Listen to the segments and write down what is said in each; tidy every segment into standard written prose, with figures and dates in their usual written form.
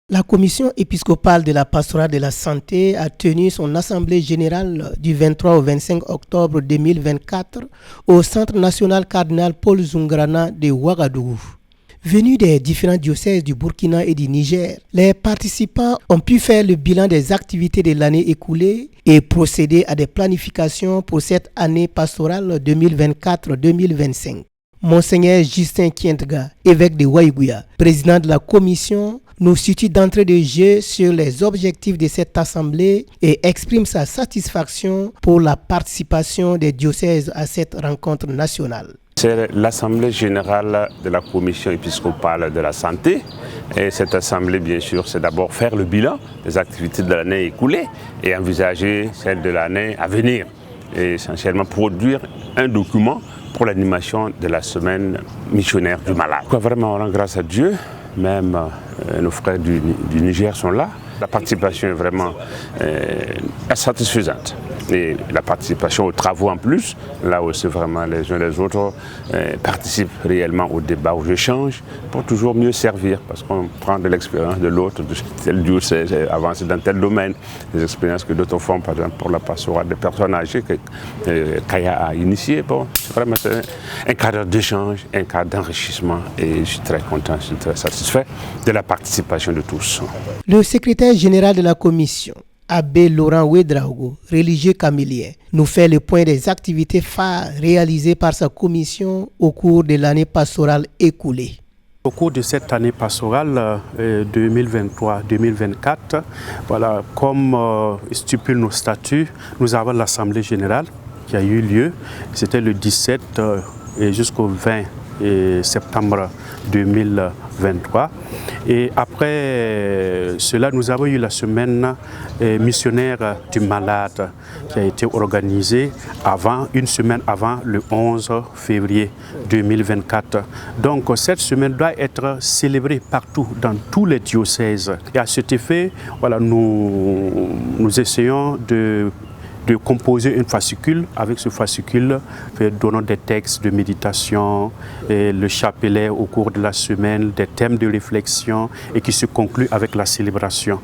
La commission épiscopale de la pastorale de la santé a tenu son assemblée générale du 23 au 25 octobre 2024 au Centre national cardinal Paul Zungrana de Ouagadougou. Venus des différents diocèses du Burkina et du Niger, les participants ont pu faire le bilan des activités de l'année écoulée et procéder à des planifications pour cette année pastorale 2024-2025. Monseigneur Justin Kientga, évêque de Waïgouya, président de la commission, nous situe d'entrée de jeu sur les objectifs de cette assemblée et exprime sa satisfaction pour la participation des diocèses à cette rencontre nationale. C'est l'Assemblée générale de la Commission épiscopale de la santé. Et cette assemblée, bien sûr, c'est d'abord faire le bilan des activités de l'année écoulée et envisager celle de l'année à venir. Et essentiellement produire un document pour l'animation de la semaine missionnaire du malade. Vraiment, on rend grâce à Dieu, même nos frères du Niger sont là. La participation est vraiment satisfaisante. Et la participation aux travaux en plus, là aussi vraiment les uns les autres participent réellement au débat, aux échanges, pour toujours mieux servir, parce qu'on prend de l'expérience de l'autre, de tel diocèse, avancer dans tel domaine, des expériences que d'autres font, par exemple pour la pastorale des personnes âgées que Kaya a initié. Bon, c'est vraiment un cadre d'échange, un cadre d'enrichissement, et je suis très content, je suis très satisfait de la participation de tous. Le secrétaire général de la commission, Abbé Laurent Ouedraogo, religieux camélien, nous fait le point des activités phares réalisées par sa commission au cours de l'année pastorale écoulée. Au cours de cette année pastorale 2023-2024, voilà, comme stipulent nos statuts, nous avons l'Assemblée générale qui a eu lieu. C'était le 17 et jusqu'au 20 septembre 2023. Et après cela, nous avons eu la semaine missionnaire du malade qui a été organisée une semaine avant le 11 février 2024. Donc cette semaine doit être célébrée partout, dans tous les diocèses. Et à cet effet, voilà, nous essayons de composer une fascicule. Avec ce fascicule, nous donnons des textes de méditation, et le chapelet au cours de la semaine, des thèmes de réflexion et qui se concluent avec la célébration.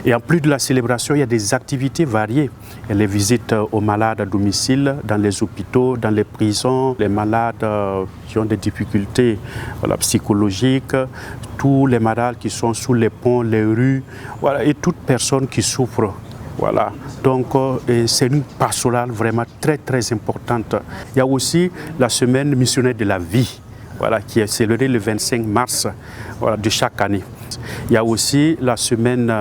Et en plus de la célébration, il y a des activités variées. Il y a les visites aux malades à domicile, dans les hôpitaux, dans les prisons, les malades qui ont des difficultés psychologiques, tous les malades qui sont sous les ponts, les rues, voilà, et toute personne qui souffre. Voilà, donc c'est une pastorale vraiment très très importante. Il y a aussi la semaine missionnaire de la vie, voilà, qui est célébrée le 25 mars de chaque année. Il y a aussi la semaine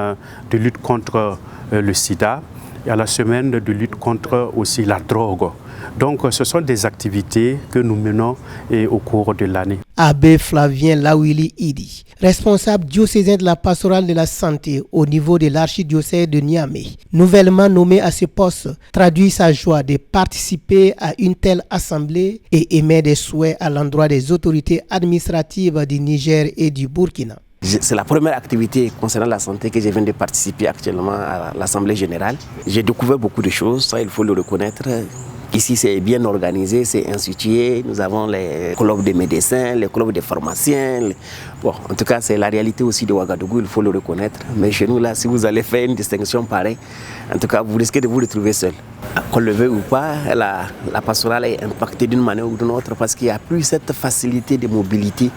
de lutte contre le sida, il y a la semaine de lutte contre aussi la drogue. Donc ce sont des activités que nous menons au cours de l'année. Abbé Flavien Lawili Idi, responsable diocésain de la pastorale de la santé au niveau de l'archidiocèse de Niamey, nouvellement nommé à ce poste, traduit sa joie de participer à une telle assemblée et émet des souhaits à l'endroit des autorités administratives du Niger et du Burkina. C'est la première activité concernant la santé que je viens de participer actuellement à l'Assemblée générale. J'ai découvert beaucoup de choses, ça il faut le reconnaître. Ici, c'est bien organisé, c'est institué. Nous avons les clubs de médecins, les clubs de pharmaciens. Bon, en tout cas, c'est la réalité aussi de Ouagadougou, il faut le reconnaître. Mais chez nous, là, si vous allez faire une distinction pareille, en tout cas, vous risquez de vous retrouver seul. Qu'on le veuille ou pas, la pastorale est impactée d'une manière ou d'une autre parce qu'il n'y a plus cette facilité de mobilité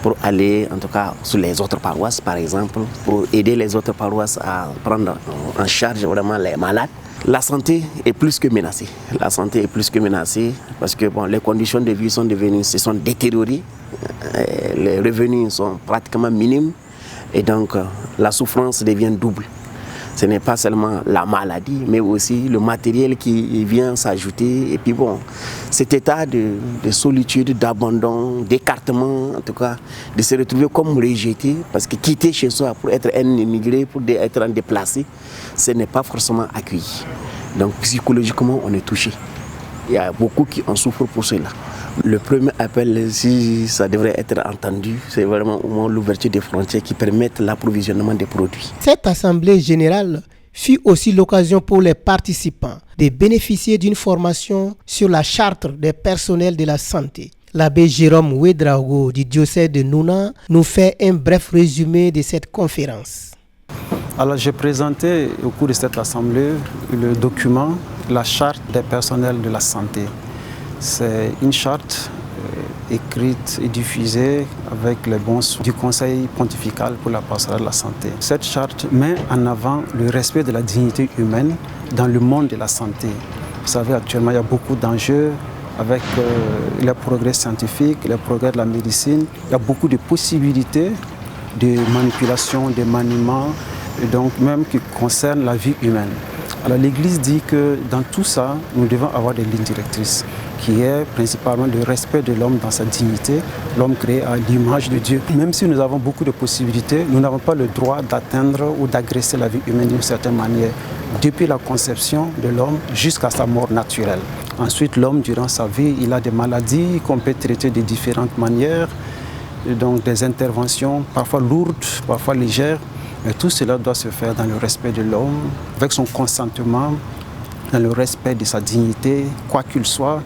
pour aller, en tout cas, sur les autres paroisses, par exemple, pour aider les autres paroisses à prendre en charge vraiment les malades. La santé est plus que menacée. La santé est plus que menacée parce que les conditions de vie se sont détériorées. Les revenus sont pratiquement minimes et donc la souffrance devient double. Ce n'est pas seulement la maladie, mais aussi le matériel qui vient s'ajouter. Et puis cet état de solitude, d'abandon, d'écartement, en tout cas, de se retrouver comme rejeté, parce que quitter chez soi pour être un immigré, pour être un déplacé, ce n'est pas forcément accueilli. Donc psychologiquement, on est touché. Il y a beaucoup qui en souffrent pour cela. Le premier appel, si ça devrait être entendu, c'est vraiment au moins l'ouverture des frontières qui permettent l'approvisionnement des produits. Cette assemblée générale fut aussi l'occasion pour les participants de bénéficier d'une formation sur la charte des personnels de la santé. L'abbé Jérôme Ouedraogo du diocèse de Nouna nous fait un bref résumé de cette conférence. Alors j'ai présenté au cours de cette assemblée le document, la charte des personnels de la santé. C'est une charte écrite et diffusée avec les bons soins du Conseil pontifical pour la pastorale de la santé. Cette charte met en avant le respect de la dignité humaine dans le monde de la santé. Vous savez, actuellement, il y a beaucoup d'enjeux avec les progrès scientifiques, les progrès de la médecine. Il y a beaucoup de possibilités de manipulation, de maniement, et donc même qui concernent la vie humaine. Alors l'Église dit que dans tout ça, nous devons avoir des lignes directrices, qui est principalement le respect de l'homme dans sa dignité, l'homme créé à l'image de Dieu. Même si nous avons beaucoup de possibilités, nous n'avons pas le droit d'atteindre ou d'agresser la vie humaine d'une certaine manière, depuis la conception de l'homme jusqu'à sa mort naturelle. Ensuite, l'homme, durant sa vie, il a des maladies qu'on peut traiter de différentes manières, et donc des interventions parfois lourdes, parfois légères, mais tout cela doit se faire dans le respect de l'homme, avec son consentement, dans le respect de sa dignité, quoi qu'il soit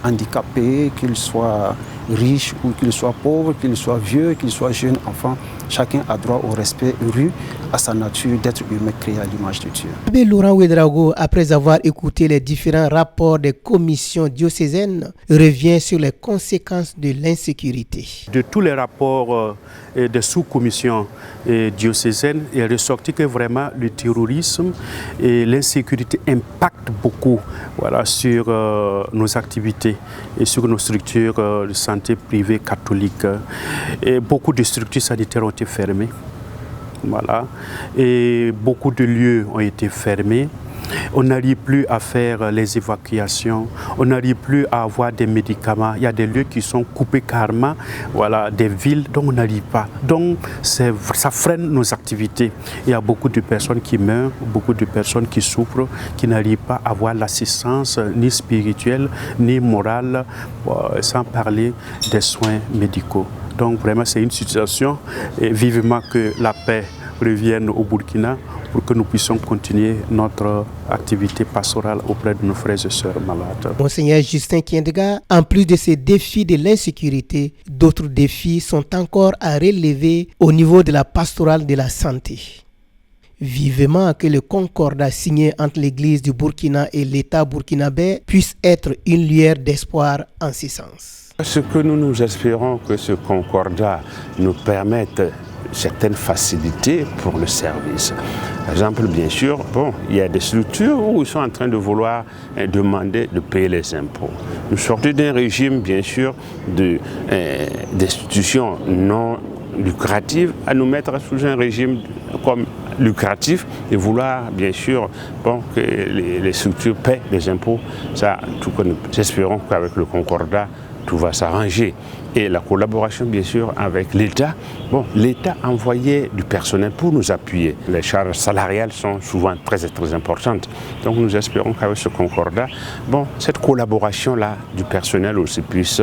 handicapé, qu'il soit riche ou qu'il soit pauvre, qu'il soit vieux, qu'il soit jeune enfant. Chacun a droit au respect rue à sa nature d'être humain créé à l'image de Dieu. Abbé Laurent Ouédraogo, après avoir écouté les différents rapports des commissions diocésaines, revient sur les conséquences de l'insécurité. De tous les rapports des sous-commissions diocésaines, il est ressorti que vraiment le terrorisme et l'insécurité impactent beaucoup sur nos activités et sur nos structures de santé privées catholiques. Et beaucoup de structures sanitaires ont été fermées. Et beaucoup de lieux ont été fermés. On n'arrive plus à faire les évacuations, on n'arrive plus à avoir des médicaments. Il y a des lieux qui sont coupés carrément, des villes dont on n'arrive pas. Donc ça freine nos activités. Il y a beaucoup de personnes qui meurent, beaucoup de personnes qui souffrent, qui n'arrivent pas à avoir l'assistance ni spirituelle ni morale, sans parler des soins médicaux. Donc vraiment c'est une situation et vivement que la paix revienne au Burkina pour que nous puissions continuer notre activité pastorale auprès de nos frères et sœurs malades. Monseigneur Justin Kiendega, en plus de ces défis de l'insécurité, d'autres défis sont encore à relever au niveau de la pastorale de la santé. Vivement que le concordat signé entre l'Église du Burkina et l'État burkinabé puisse être une lueur d'espoir en ce sens. Ce que nous espérons que ce concordat nous permette certaines facilités pour le service. Par exemple, bien sûr, il y a des structures où ils sont en train de vouloir demander de payer les impôts. Nous sortons d'un régime, bien sûr, d'institutions non lucratives à nous mettre sous un régime comme lucratif et vouloir, bien sûr, que les structures paient les impôts. Ça, tout que nous espérons qu'avec le concordat, tout va s'arranger. Et la collaboration, bien sûr, avec l'État. L'État a envoyé du personnel pour nous appuyer. Les charges salariales sont souvent très importantes. Donc nous espérons qu'avec ce concordat, cette collaboration-là du personnel aussi puisse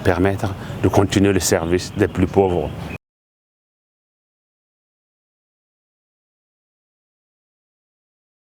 permettre de continuer le service des plus pauvres.